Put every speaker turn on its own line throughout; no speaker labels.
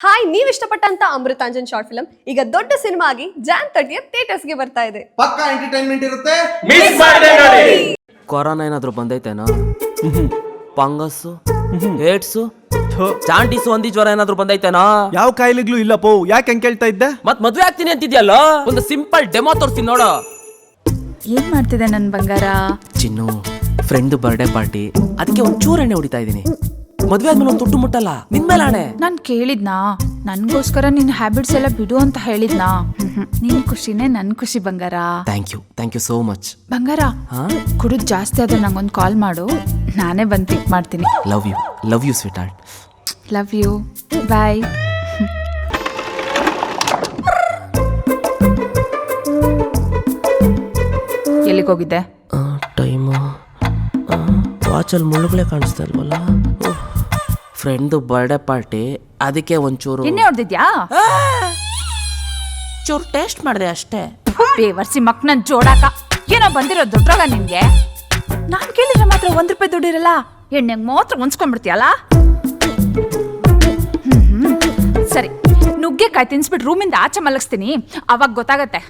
Hi, ನೀವ್ ಇಷ್ಟಪಟ್ಟಂತ Amrutanjan short film ಈಗ ದೊಡ್ಡ ಸಿನಿಮಾ ಆಗಿ ಜಾನ್ 30 ಥಿಯೇಟರ್ಸ್ಗೆ ಬರ್ತಾ ಇದೆ.
ಪಕ್ಕಾ ಎಂಟರ್ಟೈನ್ಮೆಂಟ್ ಇರುತ್ತೆ.
ಕೊರೋನಾ ಏನಾದ್ರು ಬಂದೈತೇನೋ? ಫಂಗಸ್ಸು, ಏಡ್ಸು, ಜಾಂಡೀಸು, ಒಂದಿ ಜ್ವರ ಏನಾದ್ರು ಬಂದೈತೇನೋ?
ಯಾವ ಕಾಯಿಲೆಗಳು ಇಲ್ಲ ಪೋ. ಯಾಕೆ ಹಂಗೆ ಕೇಳ್ತಾ ಇದ್ದೆ?
ಮತ್ ಮದ್ವೆ ಆಗ್ತೀನಿ ಅಂತಿದ್ಯಲ್ಲ, ಒಂದು ಸಿಂಪಲ್ ಡೆಮೋ ತೋರಿಸ್ತೀನಿ ನೋಡು.
ಏನ್ ಮಾಡ್ತಿದೆ ನನ್ ಬಂಗಾರ?
ಚಿನ್ನು, ಫ್ರೆಂಡ್ ಬರ್ಡೇ ಪಾರ್ಟಿ, ಅದಕ್ಕೆ ಒಂಚೂರು ಎಣ್ಣೆ ಹೊಡಿತಾ ಇದೀನಿ. ಮದ್ವೆ ಆದ್ಮೇಲೆ ಒಂದು ತುಟ್ಟು ಮುಟ್ಟಲ್ಲ, ನಿನ್ ಮೇಲೆ ಆಣೆ.
ನಾನ್ ಕೇಳಿದ್ನಾ ನನ್ಗೋಸ್ಕರ ನಿನ್ ಹ್ಯಾಬಿಟ್ಸ್ ಎಲ್ಲ ಬಿಡು ಅಂತ ಹೇಳಿದ್ನಾ? ನಿನ್ ಖುಷಿನೇ ನನ್ ಖುಷಿ ಬಂಗಾರ.
ಥ್ಯಾಂಕ್ ಯು ಸೋ ಮಚ್
ಬಂಗಾರ. ಕುಡಿದ್ ಜಾಸ್ತಿ ಆದ್ರೆ ನಂಗೊಂದು ಕಾಲ್ ಮಾಡು, ನಾನೇ ಬಂದ್ ಪಿಕ್ ಮಾಡ್ತೀನಿ.
Love you sweetheart.
Love you, bye. ಎಲ್ಲಿಗೆ ಹೋಗಿದ್ದೆ?
ಟೈಮು ವಾಚಲ್ಲಿ ಮುಳುಗಳೆ ಕಾಣಿಸ್ತಾ ಇಲ್ವಲ್ಲ. ಫ್ರೆಂಡ್ ಬರ್ಡೇ ಪಾರ್ಟಿ, ಅದಕ್ಕೆ ಒಂಚೂರು
ಎಣ್ಣೆ ಹೊಡೆದಿದ್ಯಾ?
ಚೂರು ಟೇಸ್ಟ್ ಮಾಡಿದೆ ಅಷ್ಟೇ.
ಬೇವರ್ಸಿ ಮಕ್ ನನ್ ಜೋಡಾಕ ಏನೋ ಬಂದಿರೋ ದೊಡ್ಡವಾಗ ನಿನ್ಗೆ. ನಾನ್ ಕೇಳಿದ್ರೆ ಮಾತ್ರ ₹1 ದುಡ್ಡಿರಲ್ಲ, ಎಣ್ಣೆಗೆ ಮಾತ್ರ ಹೊಂಚ್ಕೊಂಡ್ಬಿಡ್ತೀಯಲ್ಲ. ಸರಿ, ನುಗ್ಗೆಕಾಯಿ ತಿನ್ಸ್ಬಿಟ್ಟು ರೂಮಿಂದ ಆಚೆ ಮಲಗಿಸ್ತೀನಿ, ಅವಾಗ ಗೊತ್ತಾಗತ್ತೆ.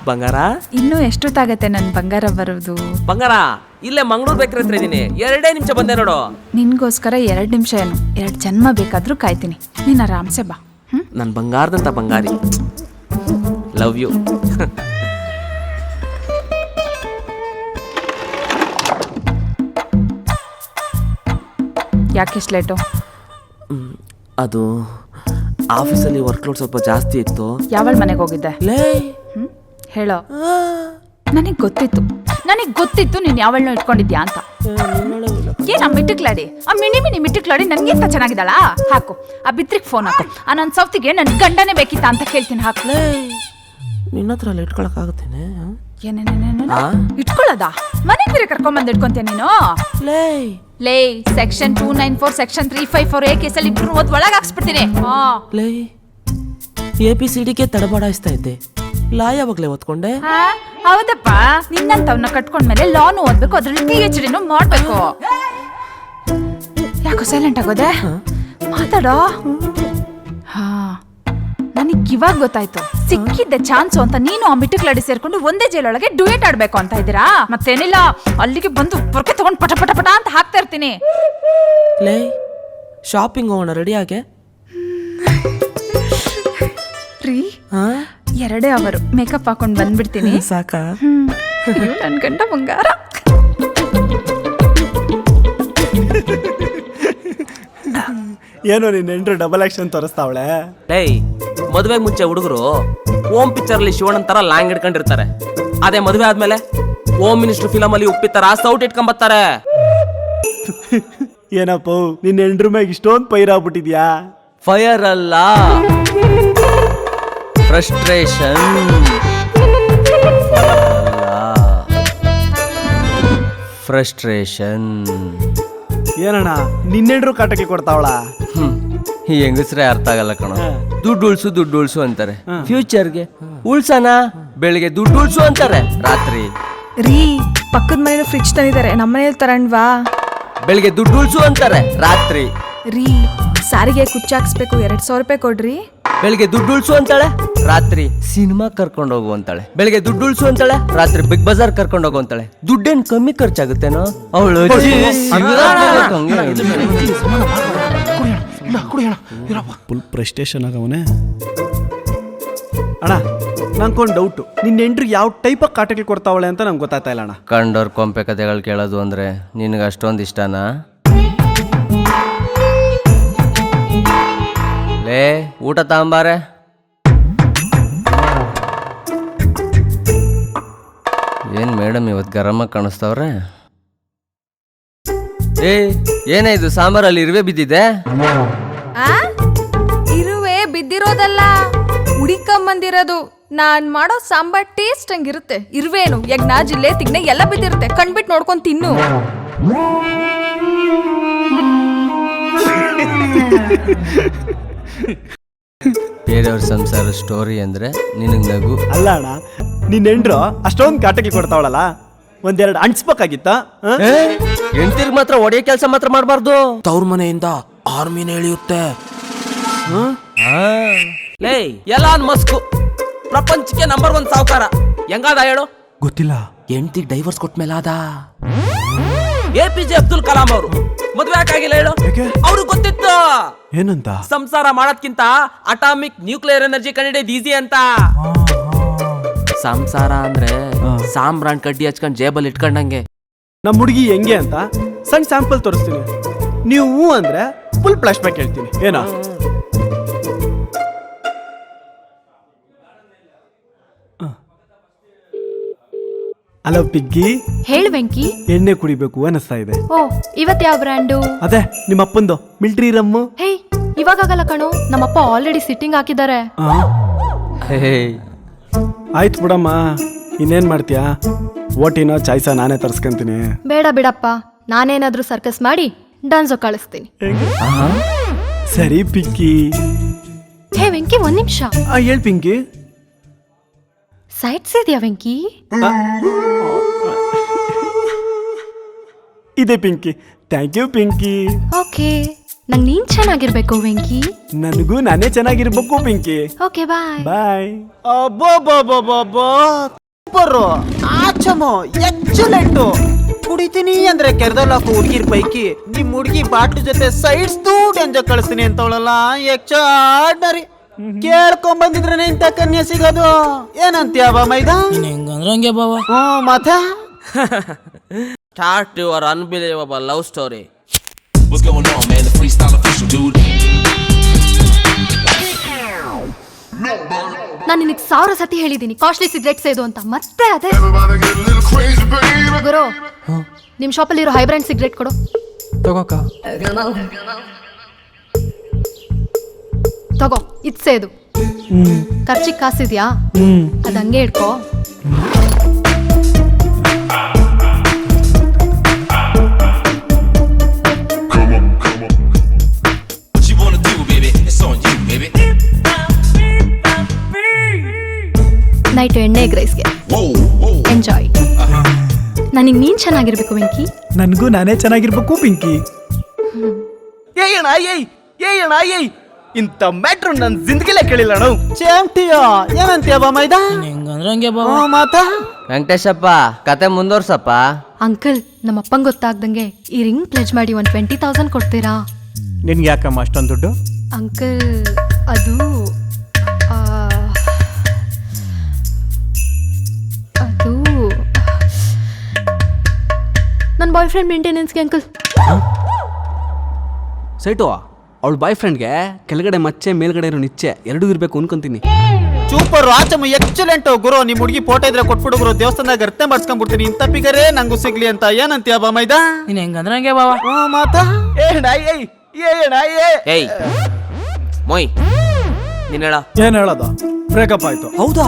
ಬಂಗಾರ,
ಇನ್ನು ಎಷ್ಟೊತ್ತಾಗತ್ತೆ ನನ್ ಬಂಗಾರ ಬರೋದು?
ಬಂಗಾರ, ಇಲ್ಲೇ ಮಂಗಳೂರು ಬೇಕ್ರಿ ಹತ್ರ ಇದೀನಿ. 2 ನಿಮಿಷ ಬಂದೆ ನೋಡು.
ನಿನ್ಗೋಸ್ಕರ 2 ನಿಮಿಷ ಏನು, 2 ಜನ್ಮ ಬೇಕಾದ್ರೂ ಕಾಯ್ತೀನಿ. ನೀನ್ ಆರಾಮ್ಸೆ ಬಾ.
ನನ್ ಬಂಗಾರದಂತ ಬಂಗಾರಿ. Love you.
ಯಾಕೆಷ್ಟು ಲೇಟು?
ಅದು ಆಫೀಸಲ್ಲಿ ವರ್ಕ್ ಲೋಡ್ ಸ್ವಲ್ಪ ಜಾಸ್ತಿ ಇತ್ತು.
ಯಾವಳ ಮನೆಗೆ ಹೋಗಿದ್ದೆ?
ಲೇ
ಹೇಳೋ. ನನಗ್ ಗೊತ್ತಿತ್ತು ನೀನ್ ಯಾವಳನ್ನೋ ಇಟ್ಕೊಂಡಿದ್ಯಾ ಅಂತ. ಏನ್ ಆ ಮಿಟ್ಟಿಕ್ಲಾಡಿ, ಆ ಮಿನಿ ಮಿಟ್ಟಿಕ್ಲಾಡಿ ನನ್ಗಿಂತ ಚೆನ್ನಾಗಿದ್ದಾಳ? ಹಾಕು ಆ ಬಿತ್ರಿಗ್ ಫೋನ್ ಹಾಕು. ಆ ನನ್ ಸೌತಿಗೆ ನನ್ ಗಂಡನೇ ಬೇಕಿತ್ತ ಅಂತ ಕೇಳ್ತೀನಿ. ಹಾಕ್ಲೇ.
ನಿನ್ನ ಹತ್ರ ಅಲ್ಲಿ ಇಟ್ಕೊಳಕ್ ಆಗುತ್ತೇನೆ?
ಏನೇನೇನೇನ ಇಟ್ಕೊಳ್ಳೋದಾ? ಮನೆಗೆ ಬೇರೆ ಕರ್ಕೊಂಬಂದ್ ಇಟ್ಕೊಂತೀಯ ನೀನು? ಲೇ ಸೆಕ್ಷನ್ 294 ಸೆಕ್ಷನ್ 354 ಎ ಕೇಸಲ್ಲಿ ಇಬ್ರು ಒಳಗೆ ಹಾಕ್ಸ್ಬಿಡ್ತೀನಿ.
ಲೇ ABCDಗೆ ತಡಬಾಡಿಸ್ತಾ ಇದ್ದೆ, ಲಾ ಯಾವಾಗ್ಲೇ ಓದ್ಕೊಂಡೆ?
ಹೌದಪ್ಪ, ನಿನ್ನಂತವ್ನ ಕಟ್ಕೊಂಡ್ಮೇಲೆ ಲಾನು ಓದ್ಬೇಕು, ಅದ್ರಲ್ಲಿ PhD ಮಾಡ್ಬೇಕು. ಯಾಕೋ ಸೈಲೆಂಟ್ ಆಗೋದೆ? ಮಾತಾಡೋ. ಹಾ, ನನಗ್ ಇವಾಗ ಗೊತ್ತಾಯ್ತು, ಸಿಕ್ಕಿದ್ದೆ ಚಾನ್ಸು ಅಂತ. ನೀನು ಆ ಮಿಟ್ಟಿಕ್ಲಾಡಿ ಸೇರ್ಕೊಂಡು ಒಂದೇ ಜೈಲೊಳಗೆ ಡ್ಯೂಯೇಟ್ ಆಡ್ಬೇಕು ಅಂತ ಇದ್ದೀರಾ? ಮತ್ತೇನಿಲ್ಲ, ಅಲ್ಲಿಗೆ ಬಂದು ಪೊರ್ಕೆ ತಗೊಂಡು ಪಟ ಪಟ ಪಟ ಅಂತ ಹಾಕ್ತಾ ಇರ್ತೀನಿ.
ಲೇ ಶಾಪಿಂಗ್ ಹೋಗೋಣ, ರೆಡಿ ಆಗೆ?
ರೀ 2 ಅವರು ಮೇಕಪ್ ಹಾಕೊಂಡ್ ಬಂದ್ಬಿಡ್ತೀನಿ.
ಸಾಕಾ?
ನನ್ ಗಂಡ ಬಂಗಾರ.
ಏನೋ ನೀನ್ ಎಂಟ್ರು ಡಬಲ್ ಆಕ್ಷನ್ ತೋರಿಸ್ತಾವಳೆ.
ಡೇಯ್, ಮದುವೆ ಮುಂಚೆ ಹುಡುಗರು ಓಂ ಪಿಕ್ಚರ್ ಅಲ್ಲಿ ಶಿವಣ್ಣನ್ ತರ ಲಾಂಗ್ ಇಟ್ಕೊಂಡಿರ್ತಾರೆ. ಅದೇ ಮದುವೆ ಆದ್ಮೇಲೆ ಓಂ ಮಿನಿಸ್ಟರ್ ಫಿಲಮ್ ಅಲ್ಲಿ ಉಪ್ಪಿತರ ಸೌಟ್ ಇಟ್ಕೊಂಬತ್ತಾರೆ.
ಏನಪ್ಪ ನಿನ್ ಎಂಟ್ರ ಮ್ಯಾಗ ಇಷ್ಟೊಂದು ಪೈರಾಗ್ಬಿಟ್ಟಿದ್ಯಾ?
ಫೈರ್ ಅಲ್ಲ, ಫ್ರಸ್ಟ್ರೇಷನ್. ಫ್ರಸ್ಟ್ರೇಷನ್
ಏನಣ್ಣ ನಿನ್ನೆಂಡ್ರು ಕಾಟಕ್ಕೆ ಕೊಡ್ತಾವಳ?
ಈ ಹೆಂಗಸ್ರೆ ಅರ್ಥ ಆಗಲ್ಲ ಕಣ. ದುಡ್ಡು ಉಳ್ಸು ಅಂತಾರೆ, ಫ್ಯೂಚರ್ಗೆ ಉಳ್ಸನ. ಬೆಳಿಗ್ಗೆ ದುಡ್ಡು ಉಳ್ಸು ಅಂತಾರೆ, ರಾತ್ರಿ
ರೀ ಪಕ್ಕದ ಮನೇಲಿ ಫ್ರಿಡ್ಜ್ ತಂದಿದ್ದಾರೆ, ನಮ್ಮ ಮನೇಲಿ ತರಂಡ್ವಾ?
ಬೆಳಿಗ್ಗೆ ದುಡ್ಡು ಉಳ್ಸು ಅಂತಾರೆ, ರಾತ್ರಿ
ರೀ ಸಾರಿಗೆ ಕುಚ್ಚಾಕ್ಸ್ಬೇಕು, ₹200 ಕೊಡ್ರಿ.
ಬೆಳಿಗ್ಗೆ ದುಡ್ಡು ಉಳ್ಸು ಅಂತಾಳೆ, ರಾತ್ರಿ ಸಿನಿಮಾ ಕರ್ಕೊಂಡು ಹೋಗು ಅಂತಾಳೆ. ಬೆಳಿಗ್ಗೆ ದುಡ್ಡು ಉಳ್ಸು ಅಂತಾಳೆ, ರಾತ್ರಿ ಬಿಗ್ ಬಜಾರ್ ಕರ್ಕೊಂಡು ಹೋಗು ಅಂತಾಳೆ. ದುಡ್ಡೇನ್ ಕಮ್ಮಿ ಖರ್ಚಾಗುತ್ತೇನೋ ಅವಳು.
ಫುಲ್ ಪ್ರೆಸ್ಟೇಷನ್ ಆಗವನೆ. ಅಣ್ಣ ನಂಗೊಂದು ಡೌಟು, ನಿನ್ನ ಎಂಟ್ರು ಯಾವ ಟೈಪ್ ಆಫ್ ಕಾಟಕ್ಕೆ ಕೊಡ್ತಾವಳೆ ಅಂತ ನಂಗೆ ಗೊತ್ತಾಗ್ತಾ ಇಲ್ಲ ಅಣ್ಣ.
ಕಂಡೋರ್ ಕೊಂಪೆ ಕಥೆಗಳು ಕೇಳೋದು ಅಂದ್ರೆ ನಿನಗೆ ಅಷ್ಟೊಂದು ಇಷ್ಟನಾ? ಲೇ ಊಟ ತಗೊಂಬಾರೆ. ಏನ್ ಮೇಡಮ್ ಇವತ್ತು ಗರಮ ಕಾಣಿಸ್ತವ್ರೆ? ಏನೇ ಇದು ಸಾಂಬಾರಲ್ಲಿ ಇರುವೆ ಬಿದ್ದಿದೆ?
ಇರುವೆ ಬಿದ್ದಿರೋದಲ್ಲ, ಹುಡಿಕೊಂಬಂದಿರೋದು. ನಾನ್ ಮಾಡೋ ಸಾಂಬಾರ್ ಟೇಸ್ಟ್ ಹಂಗಿರುತ್ತೆ. ಇರುವೇನು ಯಜ್ಞ ಜಿಲ್ಲೆ ತಿಗ್ನೆ ಎಲ್ಲ ಬಿದ್ದಿರುತ್ತೆ, ಕಣ್ಬಿಟ್ಟು ನೋಡ್ಕೊಂಡ್ ತಿನ್ನು.
ಬೇರೆಯವ್ರ ಸಂಸಾರ ಸ್ಟೋರಿ ಅಂದ್ರೆ ನಿನಗೆ ನಗು
ಅಲ್ಲ ಅಣ್ಣ, ನಿನ್ನ ಹೆಂಡ್ರು ಅಷ್ಟೊಂದು ಕಾಟಕ್ಕೆ ಕೊಡ್ತಾವಳಲ್ಲ, ಒಂದೆರಡು ಅಂಟಿಸ್ಬೇಕಾಗಿತ್ತ?
ಹೆಂಡ್ತಿರ್ಗ್ ಮಾತ್ರ ಒಡೆಯ ಕೆಲಸ ಮಾತ್ರ ಮಾಡಬಾರ್ದು. ತವ್ರ ಮನೆಯಿಂದ ಆರ್ಮಿನ ಎಳಿಯುತ್ತೆ. ಲೇ ಎಲಾನ್ ಮಸ್ಕ್ ಪ್ರಪಂಚಕ್ಕೆ ನಂಬರ್ 1 ಸಾವುಕಾರ ಹೆಂಗಾದ ಹೇಳು?
ಗೊತ್ತಿಲ್ಲ.
ಹೆಂಡ್ತಿಗ್ ಡೈವರ್ಸ್ ಕೊಟ್ಮೇಲೆ ಆದ. APJ ಅಬ್ದುಲ್ ಕಲಾಂ ಅವರು ಮದ್ವೆ ಯಾಕಾಗಿಲ್ಲ ಹೇಳು? ಅವ್ರಿಗೆ ಗೊತ್ತಿತ್ತು
ಏನಂತ?
ಸಂಸಾರ ಮಾಡೋದ್ಕಿಂತ ಅಟಾಮಿಕ್ ನ್ಯೂಕ್ಲಿಯರ್ ಎನರ್ಜಿ ಕಂಡಿಡಿಯೋದು ಈಸಿ ಅಂತ. ಸಂಸಾರ ಅಂದ್ರೆ ಸಾಂಬ್ರಾಣ್ ಕಡ್ಡಿ ಹಚ್ಕೊಂಡ್ ಜೇಬಲ್ ಇಟ್ಕೊಂಡಂಗೆ.
ನಮ್ಮ ಹುಡುಗಿ ಹೆಂಗೆ ಅಂತ ಸಣ್ಣ ಸ್ಯಾಂಪಲ್ ತೋರಿಸ್ತೀನಿ. ನೀವು ಹೂ ಅಂದ್ರೆ ಫುಲ್ ಫ್ಲಾಶ್ ಬ್ಯಾಕ್ ಹೇಳ್ತೀನಿ. ಏನಾ? Hello piggy.
ಹೇಳು ವೆಂಕಿ.
ಎಣ್ಣೆ ಕುಡಿಬೇಕು ಅನಿಸ್ತಾ ಇದೆ.
ಓ ಇವತ್ ಯಾವ ಬ್ರ್ಯಾಂಡು?
ಅದೇ ನಿಮ್ಮ ಅಪ್ಪಂದು ಮಿಲ್ಟ್ರಿ ರಮ್ಮು.
ಹೇ ಇವಾಗಲ್ಲ ಕಣೋ, ನಮ್ಮಪ್ಪ ಆಲ್ರೆಡಿ ಸಿಟ್ಟಿಂಗ್ ಹಾಕಿದ್ದಾರೆ.
ಆಯ್ತು ಬಿಡಮ್ಮ, ಇನ್ನೇನ್ ಮಾಡ್ತೀಯಾ? ಓಟಿನೋ ಚಾಯ್ಸ ನಾನೇ ತರ್ಸ್ಕೊಂತೀನಿ.
ಬೇಡ ಬಿಡಪ್ಪ, ನಾನೇನಾದ್ರೂ ಸರ್ಕಸ್ ಮಾಡಿ ಡಾನ್ಸೋ ಕಳಿಸ್ತೀನಿ.
ಸರಿ ಪಿಂಕಿ.
ಹೇ ವೆಂಕಿ, ಒಂದ್ ನಿಮಿಷ.
ಹೇಳ್ ಪಿಂಕಿ.
ಸೈಟ್ಸ್ ಇದೆಯಾ ವೆಂಕಿ?
ಇದೆ Pinki. Thank you Pinki.
Okay, ನಂಗೆ ನೀನ್ ಚೆನ್ನಾಗಿರ್ಬೇಕು ವೆಂಕಿ.
ನನಗೂ ನಾನೇ ಚೆನ್ನಾಗಿರ್ಬೇಕು Pinki.
Okay bye.
Bye.
Super, ಆಚಮೋ, ಎಕ್ಸಲೆಂಟು. ಕುಡಿತೀನಿ ಅಂದ್ರೆ ಕೆರೆದಲ್ಲಾಕು ಹುಡುಗಿರ್ ಪೈಕಿ ನಿಮ್ ಹುಡುಗಿ ಬಾಟ್ಲು ಜೊತೆ ಸೈಡ್ಸ್ ಡೇಂಜರ್ ಕಳಿಸ್ತೀನಿ ಅಂತವಳಲ್ಲ, ಎಕ್ಸ್ಟ್ರಾರ್ಡಿನರಿ. ಕೇಳ್ಕೊಂಬಂದಿದ್ರೆ ಇಂಥ ಕನ್ಯೆ ಸಿಗೋದು. ಏನಂತೀಯ ಬಾ ಮೈದಾ?
ಹೆಂಗಂದ್ರಂಗೆ ಬಾವ.
ಮತ್ತೆ
start your unbelievable love story.
What's going on, man? The freestyle official, dude.
ನಾನು ನಿನಗೆ 1000 ಸತಿ ಹೇಳಿದ್ದೀನಿ ಕಾಸ್ಟ್ಲಿ ಸಿಗರೇಟ್ಸ್ ಇದು ಅಂತ, ಮತ್ತೆ ಅದೇ.
Everybody get a little crazy, baby.
ಗುರು, ನಿಮ್ ಶಾಪಲ್ಲಿ ಇರೋ ಹೈ ಬ್ರ್ಯಾಂಡ್ ಸಿಗರೇಟ್ ಕೊಡು.
ತಗೋಕ.
ತಗೋ, ಇದ್ಸೆ ಇದು. ಖರ್ಚಿಗೆ ಕಾಸಿದ್ಯಾ? ಅದ್ ಹಂಗೆ ಇಟ್ಕೋ.
What you wanna do, baby? It's on you, baby.
Night ಎಣ್ಣೆ ಎಗ್ ರೈಸ್ಗೆ
Whoa, whoa.
ಎಂಜಾಯ್. ನನಗೆ ನೀನ್ ಚೆನ್ನಾಗಿರ್ಬೇಕು ವೆಂಕಿ.
ನನಗೂ ನಾನೇ ಚೆನ್ನಾಗಿರ್ಬೇಕು ಪಿಂಕಿ.
ಇಂಥ ಮ್ಯಾಟ್ರು ನನ್ನ ಜಿಂದಗಿಲೇ ಕೇಳಿಲ್ಲ ನಾವು. ಚಾಂಟಿಯೋ, ಏನಂತೀಯ ಬಾ ಮೈದಾ?
ಹೆಂಗಂದ್ರಂಗೆ ಬಾವ.
ಮಾತ
ವೆಂಕಟೇಶಪ್ಪ, ಕತೆ ಮುಂದುವರ್ಸಪ್ಪ.
ಅಂಕಲ್, ನಮ್ಮ ಅಪ್ಪಂಗೆ ಗೊತ್ತಾಗ್ದಂಗೆ ಈ ರಿಂಗ್ ಪ್ಲೆಜ್ ಮಾಡಿ 20,000 ಕೊಡ್ತೀರಾ?
ನಿನ್ಗೆ ಯಾಕಮ್ಮ ಅಷ್ಟೊಂದು ದುಡ್ಡು?
ಅಂಕಲ್, ಅದು ಅದು ನನ್ನ ಬಾಯ್ ಫ್ರೆಂಡ್ ಮೇಂಟೆನೆನ್ಸ್ಗೆ ಅಂಕಲ್.
ಸೈಟು, ಅವಳ ಬಾಯ್ ಫ್ರೆಂಡ್ಗೆ ಕೆಳಗಡೆ ಮಚ್ಚೆ ಮೇಲ್ಗಡೆ ಇರೋ ನಿಚ್ಚೆ ಎರಡೂ ಇರ್ಬೇಕು ಅನ್ಕೊಂತೀನಿ.
Super, ಆಚಮ, excellent. ಗುರು, ನಿಮ್ ಹುಡುಗಿ ಫೋಟೋ ಇದ್ರೆ ಕೊಟ್ಬಿಡು ಗುರು, ದೇವಸ್ಥಾನದಾಗ ಅರ್ಥ ಮಾಡಿಸ್ಕೊಂಡ್ಬಿಡ್ತೀನಿ. ಇಂಥ ಪಿಗರೇ ನಂಗೂ ಸಿಗ್ಲಿ ಅಂತ. ಏನಂತೀಯ ಬಾ ಮೈದಾ?
ನೀನ್ ಹೆಂಗಂದ್ರಂಗೆ ಬಾವ.
ಮಾತ
ಏಯ್ ಮೊಯ್, ನೀನ್ ಹೇಳ.
ಏನ್ ಹೇಳೋದು? ಬ್ರೇಕಪ್ ಆಯ್ತು.
ಹೌದಾ?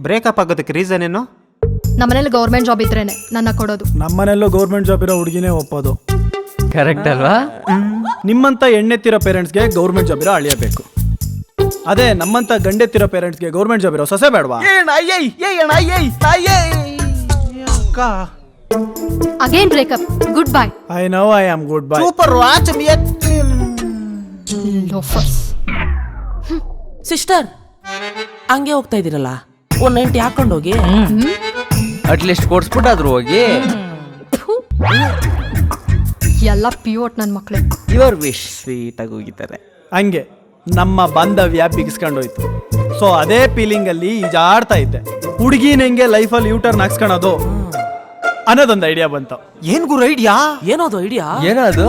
ಬ್ರೇಕಪ್ ಆಗೋದಕ್ಕೆ ರೀಸನ್ ಏನು?
ನಮ್ಮನೇಲಿ ಗೌರ್ಮೆಂಟ್ ಜಾಬ್ ಇದ್ರೇನೆ ನನ್ನ ಕೊಡೋದು.
ನಮ್ಮನೆಲ್ಲೂ ಗೌರ್ಮೆಂಟ್ ಜಾಬ್ ಇರೋ ಹುಡುಗಿನೇ ಒಪ್ಪೋದು.
ಕರೆಕ್ಟ್ ಅಲ್ವಾ?
ನಿಮ್ಮಂತ ಎಣ್ಣೆತ್ತಿರೋ ಪೇರೆಂಟ್ಸ್ಗೆ ಗೌರ್ಮೆಂಟ್ ಜಾಬ್ ಇರೋ ಅಳಿಯಬೇಕು. ಅದೇ ನಮ್ಮಂತ ಗಂಡೆತ್ತಿರೋ ಪೇರೆಂಟ್ಸ್ಗೆ ಗೌರ್ಮೆಂಟ್ ಜಾಬ್ ಇರೋ ಸೊಸೆ ಬೇಡವಾ?
Again breakup, goodbye.
I know, I am goodbye.
Super, ಆಚಮ.
ಸಿಸ್ಟರ್, ಹಂಗೆ ಹೋಗ್ತಾ ಇದೀರಲ್ಲ, 190 ಹಾಕೊಂಡು ಹೋಗಿ.
ಅಟ್ಲೀಸ್ಟ್ ಕೊಡ್ಸ್ಬಿಟ್ಟಾದ್ರು ಹೋಗಿ.
ಎಲ್ಲ ಪಿಯೋಟ್ ನನ್ನ ಮಕ್ಳು.
Your wish. ಸ್ವೀಟ್ ಆಗಿ ಹೋಗಿದ್ದಾರೆ.
ಹಂಗೆ ನಮ್ಮ ಬಾಂಧವ್ಯ ಬಿಗಿಸ್ಕೊಂಡೋಯ್ತು. ಸೊ ಅದೇ ಫೀಲಿಂಗ್ ಅಲ್ಲಿ ಈಜಾಡ್ತಾ ಇದ್ದೆ. ಹುಡುಗಿನ ಹೆಂಗೆ ಲೈಫಲ್ಲಿ ಯೂಟರ್ನ್ ಹಾಕ್ಸ್ಕೊಳೋದು ಅನ್ನೋದೊಂದು ಐಡಿಯಾ ಬಂತು.
ಏನ್ ಗುರು ಐಡಿಯಾ?
ಏನದು ಐಡಿಯಾ?
ಏನದು?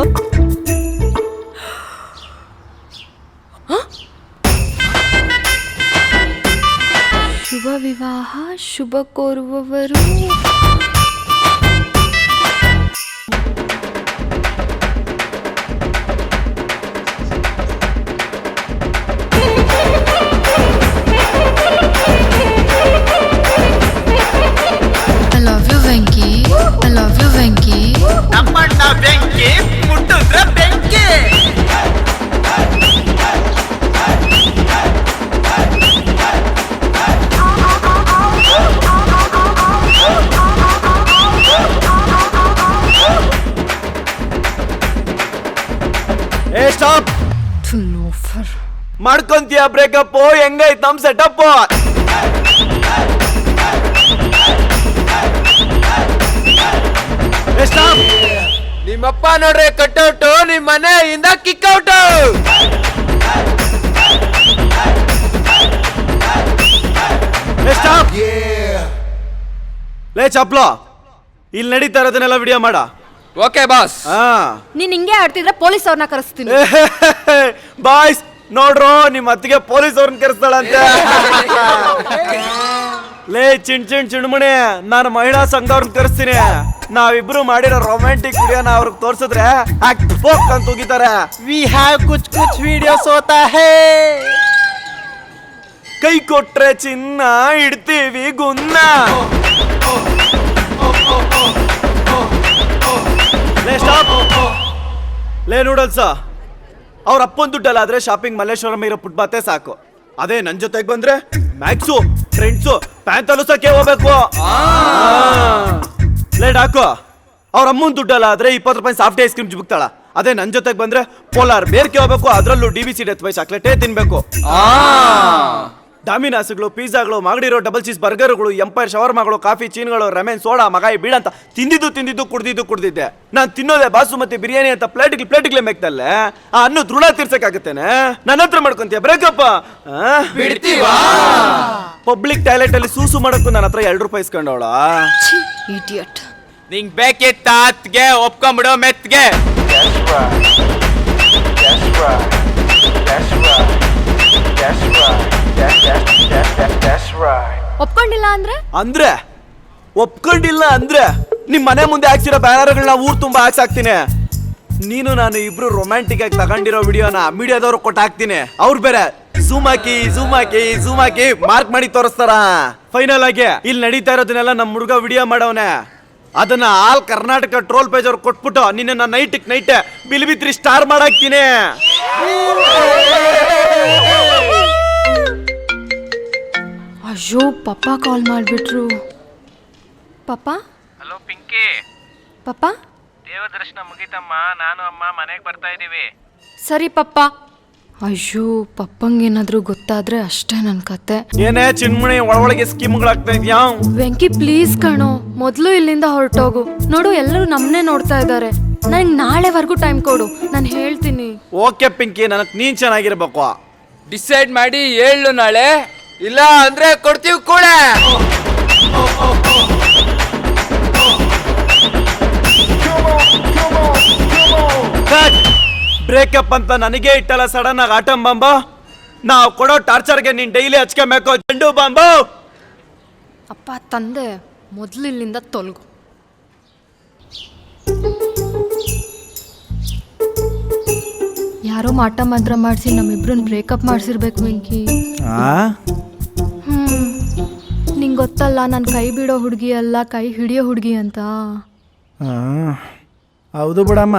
ಶುಭ ವಿವಾಹ ಶುಭ ಕೋರುವವರು. I love you Venky, I love you Venky.
ನಮ್ಮಣ್ಣ ಬೆಂಕಿ ಮುಟ್ಟಿದ್ರೆ ಬೆಂಕಿ.
ಮಾಡ್ಕೊಂತೀಯ ಬ್ರೇಕಪ್? ಹೆಂಗೈತ್ ನಮ್ ಸೆಟಪ್? ನಿಮ್ಮಪ್ಪ ನೋಡ್ರೆ ಕಟ್ಔಟ್, ನಿಮ್ ಮನೆಯಿಂದ ಕಿಕ್ಔಟ್. ಲೇ ಚಪ್ಲೋ, ಇಲ್ಲಿ ನಡೀತಾ ಇರೋದನ್ನೆಲ್ಲ ವಿಡಿಯೋ ಮಾಡ.
Okay boss.
ನೀನ್ ಹಿಂಗೆ ಆಡ್ತಿದ್ರೆ ಪೊಲೀಸ್ ಅವ್ರನ್ನ ಕರೆಸ್ತೀನಿ.
ಬಾಯ್ಸ್ ನೋಡ್ರು, ನಿಮ್ ಅತ್ತಿಗೆ ಪೊಲೀಸ್ ಅವ್ರನ್ನ ಕರೆಸ್ತಾಳಂತೆ. ಲೇ ಚಿಣ್ಮುಣಿ, ನಾನು ಮಹಿಳಾ ಸಂಘದವ್ರನ್ನ ಕರೆಸ್ತೀನಿ. ನಾವಿಬ್ರು ಮಾಡಿರೋ ರೊಮ್ಯಾಂಟಿಕ್ ವಿಡಿಯೋನ ಅವ್ರಿಗೆ ತೋರ್ಸಿದ್ರೆ ಅಂತ ಹೋಗಿದ್ದಾರೆ. We have Kuch Kuch videos ಹೋತಾ ಹೇ. ಕೈ ಕೊಟ್ರೆ ಚಿನ್ನ, ಇಡ್ತೀವಿ ಗುನ್ನ. ಲೇ ಸ್ಟಾಪ್. ಲೇ ನೂಡಲ್ಸ, ಅವ್ರ ಅಪ್ಪನ ದುಡ್ಡಲ್ಲ ಆದ್ರೆ ಶಾಪಿಂಗ್ ಮಲ್ಲೇಶ್ವರಂ ಇರೋ ಫುಟ್ಪಾತೆ ಸಾಕು. ಅದೇ ನನ್ ಜೊತೆಗೆ ಬಂದ್ರೆ ಮ್ಯಾಕ್ಸು, ಟ್ರೆಂಡ್ಸು, ಪ್ಯಾಂಟಲ್ಲೂ ಸಕ್ಕೆ ಹೋಗ್ಬೇಕು. ಲೇ ಡಾಕು, ಅವ್ರ ಅಮ್ಮನ ದುಡ್ಡಲ್ಲ ಆದ್ರೆ 20 ರೂಪಾಯಿ ಸಾಫ್ಟ್ ಐಸ್ ಕ್ರೀಮ್ ಜುಬ್ತಾಳ. ಅದೇ ನನ್ ಜೊತೆಗೆ ಬಂದ್ರೆ ಪೋಲಾರ್ ಬೇರ್ಕೆ ಹೋಗ್ಬೇಕು, ಅದ್ರಲ್ಲೂ DBC ಡೆತ್ ಬೈ ಚಾಕ್ಲೇಟೇ ತಿನ್ಬೇಕು. ಡಾಮಿನಾಸ್ಗಳು, ಪಿಜ್ಜಾಗಳು, ಮಾಗಡಿರೋ ಡಬಲ್ ಚೀಸ್ ಬರ್ಗರ್ಗಳು, ಎಂಪೈರ್ ಶವರ್ಮಾಗಳು, ಕಾಫಿ ಚೀನ್ಗಳು, ರಮೆನ್, ಸೋಡಾ, ಮಗಾಯಿ ಬೀಡ ಅಂತ ತಿಂದಿದ್ದು ಕುಡ್ದಿದ್ದೆ. ನಾನು ತಿನ್ನೋದೆ ಬಾಸುಮತಿ ಬಿರಿಯಾನಿ ಅಂತ ಪ್ಲೇಟ್ಗೆ ಮೇಕ್ತಲ್ಲೇ ಆ ಅನ್ನು ದೃಢ ತೀರ್ಸಕ್ಕಾಗತ್ತೇನೆ? ನನ್ನ ಹತ್ರ ಮಾಡ್ಕೊಂತೀಯ ಬ್ರೇಕಪ್? ಪಬ್ಲಿಕ್ ಟಾಯ್ಲೆಟ್ ಅಲ್ಲಿ ಸೂಸು ಮಾಡಕ್ಕೂ ನನ್ನ ಹತ್ರ 2 ರೂಪಾಯಿ ಇಸ್ಕೊಂಡವಳ.
ಇಡಿಯಟ್.
ನಿಂಗ್ ಬೇಕಿತ್ತ ಅತ್ಗೆ ಒಪ್ಕೊಂಬಿಡೋ ಮೆತ್ಗೆ.
ಒಪ್ಕೊಂಡಿಲ್ಲ
ಅಂದ್ರೆ ನಿಮ್ ಮನೆ ಮುಂದೆ ಹಾಕ್ಸಿರೋ ಬ್ಯಾನರ್ಗಳನ್ನ ಊರ್ ತುಂಬಾ ಹಾಕ್ಸಾಕ್ತೀನಿ. ನೀನು ನಾನು ಇಬ್ರು ರೊಮ್ಯಾಂಟಿಕ್ ಆಗಿ ತಗೊಂಡಿರೋ ವಿಡಿಯೋನ ಮೀಡಿಯಾದವ್ರು ಕೊಟ್ಟು ಹಾಕ್ತೀನಿ. ಅವ್ರು ಬೇರೆ ಝೂಮ್ ಹಾಕಿ ಮಾರ್ಕ್ ಮಾಡಿ ತೋರಿಸ್ತಾರ. ಫೈನಲ್ ಆಗಿ ಇಲ್ಲಿ ನಡೀತಾ ಇರೋದನ್ನೆಲ್ಲ ನಮ್ ಹುಡುಗ ವಿಡಿಯೋ ಮಾಡವನೆ. ಅದನ್ನ ಆಲ್ ಕರ್ನಾಟಕ ಟ್ರೋಲ್ ಪೇಜ್ ಅವ್ರು ಕೊಟ್ಬಿಟ್ಟು ನಿನ್ನ ನೈಟ್ ಬಿಲಿಬಿತ್ರಿ ಸ್ಟಾರ್ ಮಾಡಾಕ್ತೀನಿ.
ಅಯ್ಯೋ ಪಪ್ಪ ಕಾಲ್ ಮಾಡಿಬಿಟ್ರು.
ಪಪ್ಪ.
ಹಲೋ ಪಿಂಕಿ.
ಪಪ್ಪ.
ದೇವದರ್ಶನ ಮುಗಿತಮ್ಮ, ನಾನು ಅಮ್ಮ ಮನೆಗೆ ಬರ್ತಾ ಇದೀವಿ.
ಸರಿ ಪಪ್ಪ. ಅಯ್ಯೋ ಪಪ್ಪಂಗೇನಾದ್ರೂ ಗೊತ್ತಾದ್ರೆ ಅಷ್ಟೇ ನನ್ನ ಕತೆ.
ಏನೇ ಚಿನ್ಮುಣಿ ಒಳಗೆ ಸ್ಕೀಮ್ಗಳಾಗ್ತಾ ಇದ್ಯಾ?
ವೆಂಕಿ ಪ್ಲೀಸ್ ಕಣೋ, ಮೊದಲು ಇಲ್ಲಿಂದ ಹೊರಟೋಗು. ನೋಡು ಎಲ್ಲರೂ ನಮ್ಮನ್ನೇ ನೋಡ್ತಾ ಇದ್ದಾರೆ. ನನಗೆ ನಾಳೆವರೆಗೂ ಟೈಮ್ ಕೊಡು, ನಾನು ಹೇಳ್ತೀನಿ.
ಓಕೆ ಪಿಂಕಿ, ನನಗೆ ನೀನ್ ಚೆನ್ನಾಗಿರ್ಬೇಕು.
ಡಿಸೈಡ್ ಮಾಡಿ ಹೇಳು ನಾಳೆ, ಇಲ್ಲ ಅಂದ್ರೆ ಕೊಡ್ತೀವಿ ಕೂಡ.
ಬ್ರೇಕಪ್ ಅಂತ ನನಗೆ ಇಟ್ಟಲ್ಲ ಸಡನ್ ಆಗಿ ಆಟಮ್ ಬಾಂಬ. ನಾವು ಕೊಡೋ ಟಾರ್ಚರ್ಗೆ ನೀನ್ ಡೈಲಿ ಹಚ್ಕೋಬೇಕು ಚೆಂಡು ಬಾಂಬು.
ಅಪ್ಪ ತಂದೆ, ಮೊದಲು ಇಲ್ಲಿಂದ ತೊಲಗು. ಯಾರೋ ಮಾಟ ಮಂತ್ರ ಮಾಡಿಸಿ ನಮ್ಮಿಬ್ರನ್ನ ಬ್ರೇಕಪ್ ಮಾಡಿಸಿರ್ಬೇಕು ವೆಂಕಿ. ನಿಂಗೆ ಗೊತ್ತಲ್ಲ, ನಾನು ಕೈ ಬಿಡೋ ಹುಡುಗಿ ಅಲ್ಲ, ಕೈ ಹಿಡಿಯೋ ಹುಡುಗಿ ಅಂತ.
ಹೌದು ಬಿಡಮ್ಮ.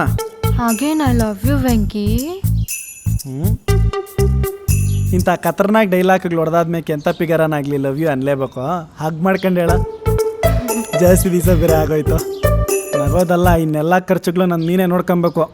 ಹಾಗೇನ್ ಐ ಲವ್ ಯು ವೆಂಕಿ.
ಇಂಥ ಖತರ್ನಾಕ್ ಡೈಲಾಗ್ಗಳು ಹೊಡೆದಾದ್ಮೇಲೆ ಎಂತ ಪಿಗರನಾಗ್ಲಿ ಲವ್ ಯು ಅನ್ಲೇಬೇಕು. ಹಾಗೆ ಮಾಡ್ಕೊಂಡು ಹೇಳ, ಜಾಸ್ತಿ ದಿವಸ ಬೇರೆ ಆಗೋಯ್ತು. ನಗೋದಲ್ಲ, ಇನ್ನೆಲ್ಲ ಖರ್ಚುಗಳು ನಾನು ನೀನೇ ನೋಡ್ಕೊಬೇಕು.